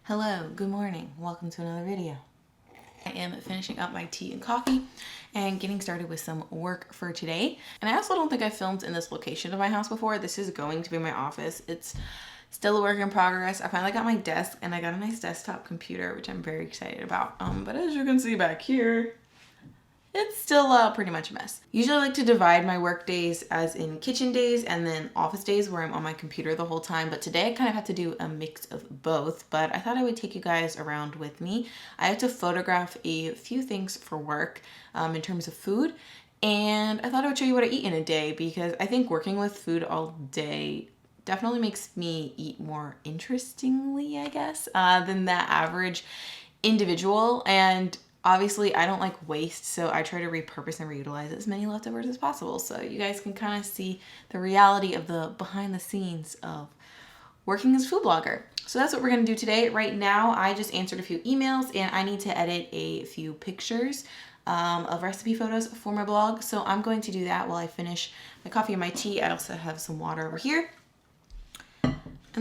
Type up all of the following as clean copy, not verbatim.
Hello, good morning. Welcome to another video. I am finishing up my tea and coffee and getting started with some work for today. And I also don't think I filmed in this location of my house before. This is going to be my office. It's still a work in progress. I finally got my desk and I got a nice desktop computer, which I'm very excited about. But as you can see back here, it's still pretty much a mess. Usually I like to divide my work days as in kitchen days and then office days where I'm on my computer the whole time. But today I kind of have to do a mix of both. But I thought I would take you guys around with me. I had to photograph a few things for work in terms of food. And I thought I would show you what I eat in a day because I think working with food all day definitely makes me eat more interestingly, I guess, than the average individual. And obviously, I don't like waste, so I try to repurpose and reutilize as many leftovers as possible. So you guys can kind of see the reality of the behind the scenes of working as a food blogger. So that's what we're gonna do today. Right now, I just answered a few emails and I need to edit a few pictures of recipe photos for my blog. So I'm going to do that while I finish my coffee and my tea. I also have some water over here. And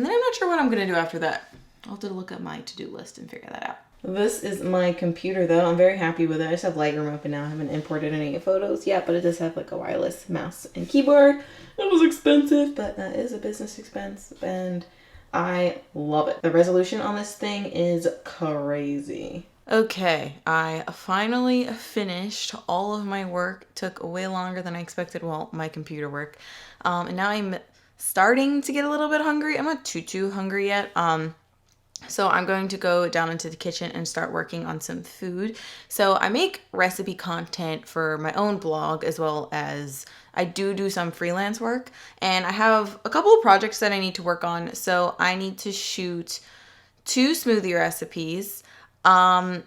then I'm not sure what I'm gonna do after that. I'll have to look at my to-do list and figure that out. This is my computer though. I'm very happy with it. I just have Lightroom open now. I haven't imported any photos yet, but it does have like a wireless mouse and keyboard. It was expensive, but that is a business expense and I love it. The resolution on this thing is crazy. Okay, I finally finished all of my work. It took way longer than I expected. Well, my computer work. And now I'm starting to get a little bit hungry. I'm not too hungry yet. So I'm going to go down into the kitchen and start working on some food. So I make recipe content for my own blog as well as I do some freelance work. And I have a couple of projects that I need to work on. So I need to shoot 2 smoothie recipes. And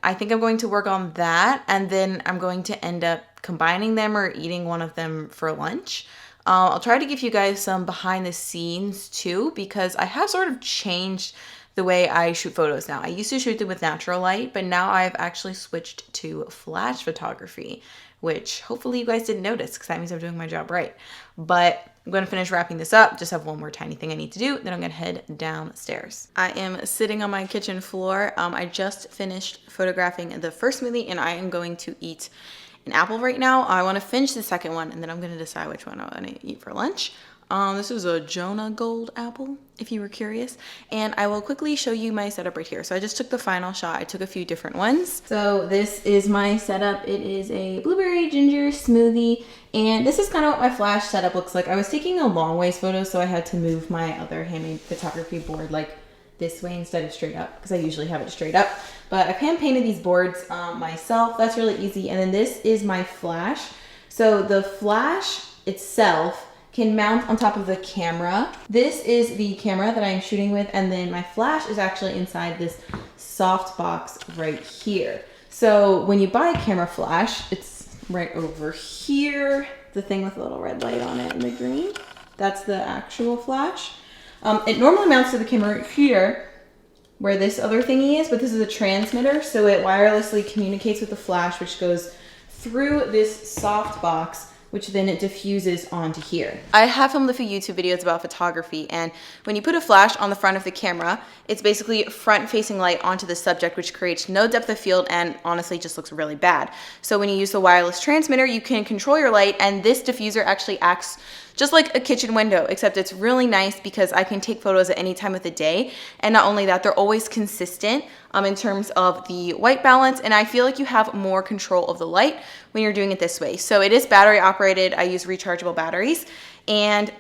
I think I'm going to work on that. And then I'm going to end up combining them or eating one of them for lunch. I'll try to give you guys some behind the scenes too, because I have sort of changed the way I shoot photos now. I used to shoot them with natural light, but now I've actually switched to flash photography, which hopefully you guys didn't notice because that means I'm doing my job right. But I'm going to finish wrapping this up. Just have one more tiny thing I need to do. Then I'm going to head downstairs. I am sitting on my kitchen floor. I just finished photographing the first smoothie and I am going to eat an apple right now. I want to finish the second one and then I'm going to decide which one I want to eat for lunch. This is a Jonah Gold apple, if you were curious. And I will quickly show you my setup right here. So I just took the final shot. I took a few different ones. So this is my setup. It is a blueberry ginger smoothie. And this is kind of what my flash setup looks like. I was taking a long ways photo, so I had to move my other handmade photography board like this way instead of straight up because I usually have it straight up. But I've hand painted these boards myself. That's really easy. And then this is my flash. So the flash itself can mount on top of the camera. This is the camera that I'm shooting with, and then my flash is actually inside this soft box right here. So when you buy a camera flash, it's right over here, the thing with a little red light on it and the green. That's the actual flash. It normally mounts to the camera right here, where this other thingy is, but this is a transmitter, so it wirelessly communicates with the flash, which goes through this soft box, which then it diffuses onto here. I have filmed a few YouTube videos about photography, and when you put a flash on the front of the camera, it's basically front-facing light onto the subject, which creates no depth of field and honestly just looks really bad. So when you use the wireless transmitter, you can control your light, and this diffuser actually acts just like a kitchen window, except it's really nice because I can take photos at any time of the day. And not only that, they're always consistent in terms of the white balance. And I feel like you have more control of the light when you're doing it this way. So it is battery operated. I use rechargeable batteries and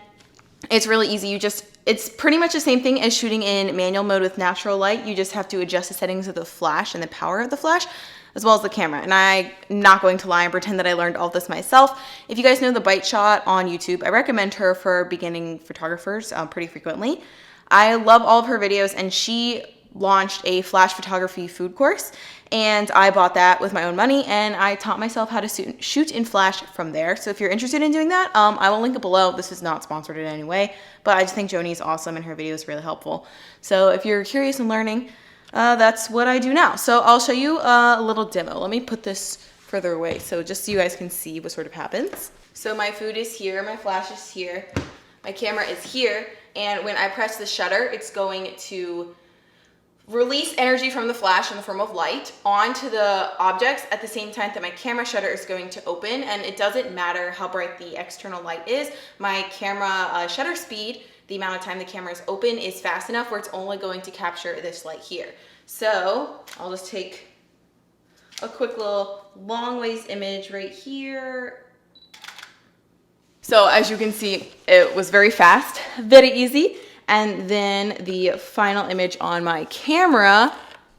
it's really easy. It's pretty much the same thing as shooting in manual mode with natural light. You just have to adjust the settings of the flash and the power of the flash, as well as the camera. And I'm not going to lie and pretend that I learned all this myself. If you guys know the Bite Shot on YouTube, I recommend her for beginning photographers pretty frequently. I love all of her videos, and she launched a flash photography food course, and I bought that with my own money, and I taught myself how to shoot in flash from there. So if you're interested in doing that, I will link it below. This is not sponsored in any way, but I just think Joni is awesome and her video is really helpful. So if you're curious and learning, that's what I do now. So I'll show you a little demo. Let me put this further away so just so you guys can see what sort of happens. So my food is here, my flash is here, my camera is here, and when I press the shutter, it's going to release energy from the flash in the form of light onto the objects at the same time that my camera shutter is going to open. And it doesn't matter how bright the external light is. My camera shutter speed, the amount of time the camera is open, is fast enough where it's only going to capture this light here. So I'll just take a quick little long ways image right here. So as you can see, it was very fast, very easy. And then the final image on my camera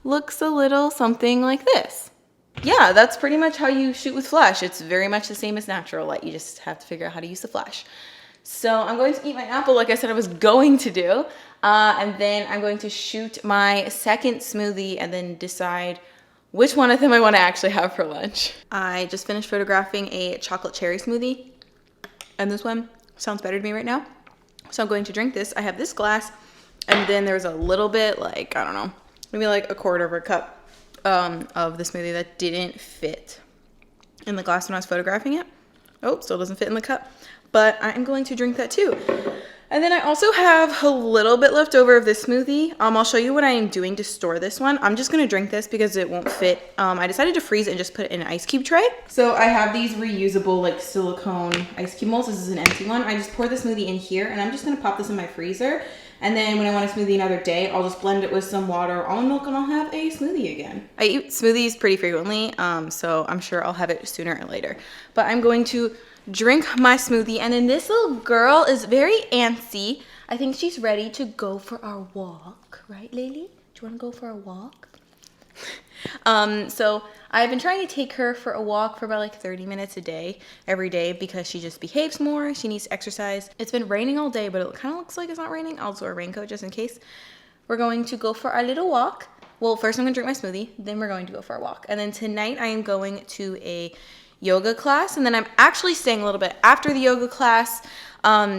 looks a little something like this. Yeah, that's pretty much how you shoot with flash. It's very much the same as natural light. You just have to figure out how to use the flash. So I'm going to eat my apple like I said I was going to do. And then I'm going to shoot my second smoothie and then decide which one of them I want to actually have for lunch. I just finished photographing a chocolate cherry smoothie. And this one sounds better to me right now. So I'm going to drink this. I have this glass, and then there's a little bit, like, I don't know, maybe like a quarter of a cup of the smoothie that didn't fit in the glass when I was photographing it. Oh, still doesn't fit in the cup, but I'm going to drink that too. And then I also have a little bit left over of this smoothie. I'll show you what I am doing to store this one. I'm just gonna drink this because it won't fit. I decided to freeze it and just put it in an ice cube tray. So I have these reusable like silicone ice cube molds. This is an empty one. I just pour the smoothie in here and I'm just gonna pop this in my freezer. And then when I want a smoothie another day, I'll just blend it with some water, almond milk, and I'll have a smoothie again. I eat smoothies pretty frequently, so I'm sure I'll have it sooner or later. But I'm going to drink my smoothie, and then this little girl is very antsy. I think she's ready to go for our walk, right, Lily? Do you want to go for a walk? So I've been trying to take her for a walk for about like 30 minutes a day, every day, because she just behaves more. She needs exercise. It's been raining all day, but it kind of looks like it's not raining. I'll wear a raincoat just in case. We're going to go for our little walk. Well, first I'm gonna drink my smoothie, then we're going to go for a walk. And then tonight I am going to a yoga class, and then I'm actually staying a little bit after the yoga class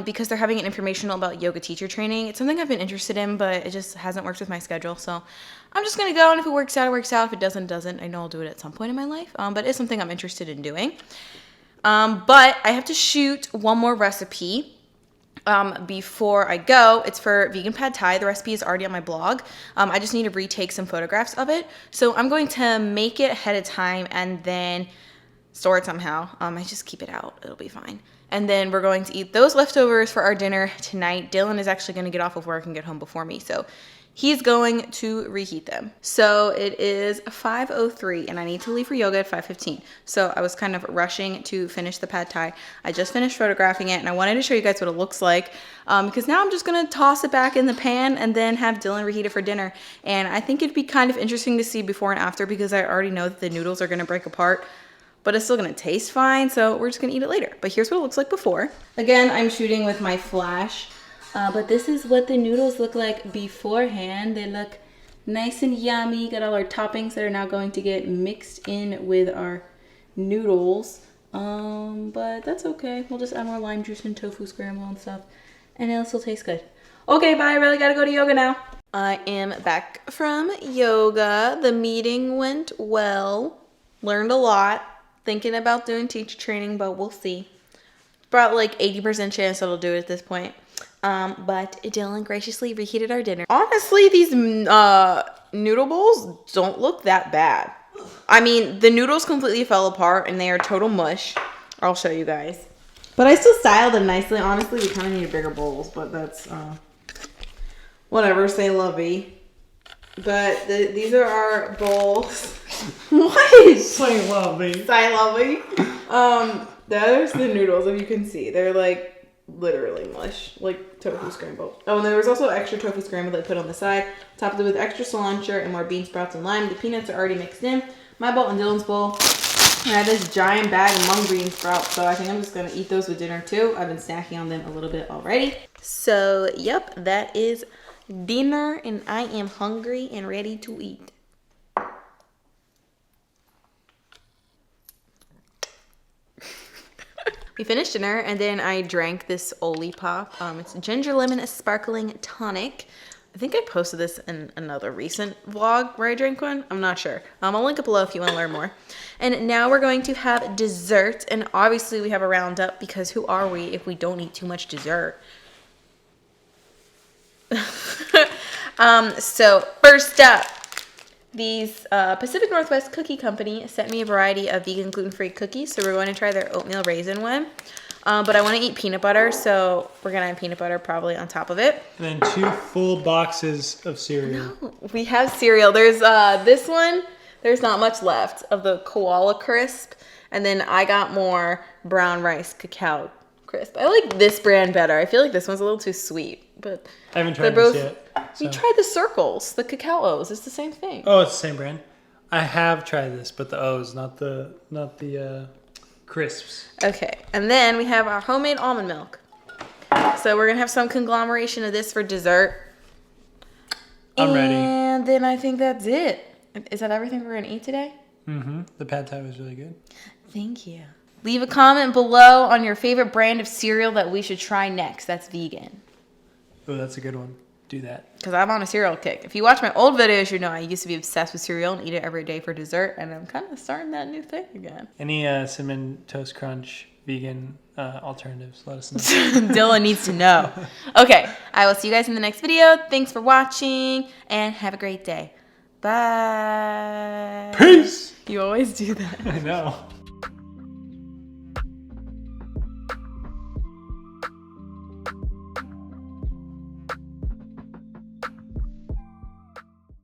because they're having an informational about yoga teacher training. It's something I've been interested in, but it just hasn't worked with my schedule. So I'm just gonna go, and if it works out, it works out. If it doesn't, it doesn't. I know I'll do it at some point in my life, but it's something I'm interested in doing. But I have to shoot one more recipe before I go. It's for vegan pad thai. The recipe is already on my blog. I just need to retake some photographs of it. So I'm going to make it ahead of time and then store it somehow. I just keep it out. It'll be fine. And then we're going to eat those leftovers for our dinner tonight. Dylan is actually going to get off of work and get home before me, so he's going to reheat them. So it is 5:03 and I need to leave for yoga at 5:15. So I was kind of rushing to finish the pad thai. I just finished photographing it and I wanted to show you guys what it looks like because now I'm just going to toss it back in the pan and then have Dylan reheat it for dinner. And I think it'd be kind of interesting to see before and after because I already know that the noodles are going to break apart, but it's still gonna taste fine, so we're just gonna eat it later. But here's what it looks like before. Again, I'm shooting with my flash, but this is what the noodles look like beforehand. They look nice and yummy. Got all our toppings that are now going to get mixed in with our noodles. But that's okay. We'll just add more lime juice and tofu scramble and stuff, and it'll still taste good. Okay, bye, I really gotta go to yoga now. I am back from yoga. The meeting went well. Learned a lot. Thinking about doing teacher training, but we'll see. About like 80% chance that I'll do it at this point. But Dylan graciously reheated our dinner. Honestly, these noodle bowls don't look that bad. I mean, the noodles completely fell apart and they are total mush. I'll show you guys. But I still styled them nicely. Honestly, we kind of need bigger bowls, but that's whatever. Say lovey. But these are our bowls. What? Say lovey. Say lovey. There's the noodles, if you can see. They're like literally mush, like tofu scramble. Oh, and there was also extra tofu scramble that I put on the side. Topped it with extra cilantro and more bean sprouts and lime. The peanuts are already mixed in. My bowl and Dylan's bowl. And I have this giant bag of mung bean sprouts, so I think I'm just gonna eat those with dinner too. I've been snacking on them a little bit already. So, yep, that is dinner, and I am hungry and ready to eat. We finished dinner and then I drank this Olipop. It's ginger lemon sparkling tonic. I think I posted this in another recent vlog where I drank one. I'm not sure. I'll link it below if you want to learn more. And now we're going to have dessert, and obviously we have a roundup because who are we if we don't eat too much dessert? So first up, these Pacific Northwest Cookie Company sent me a variety of vegan gluten-free cookies. So we're going to try their oatmeal raisin one. But I want to eat peanut butter, so we're going to have peanut butter probably on top of it. And then 2 full boxes of cereal. No, we have cereal. There's this one. There's not much left of the koala crisp. And then I got more brown rice cacao crisp. I like this brand better. I feel like this one's a little too sweet. But I haven't tried this yet. We tried the circles, the cacao O's. It's the same thing. Oh, it's the same brand. I have tried this, but the O's, not the crisps. Okay, and then we have our homemade almond milk. So we're gonna have some conglomeration of this for dessert. I'm ready. And then I think that's it. Is that everything we're gonna eat today? Mm-hmm. The pad thai was really good. Thank you. Leave a comment below on your favorite brand of cereal that we should try next. That's vegan. Oh, that's a good one. Do that. Because I'm on a cereal kick. If you watch my old videos, you know I used to be obsessed with cereal and eat it every day for dessert. And I'm kind of starting that new thing again. Any Cinnamon Toast Crunch vegan alternatives, let us know. Dylan needs to know. Okay, I will see you guys in the next video. Thanks for watching and have a great day. Bye. Peace. You always do that. I know.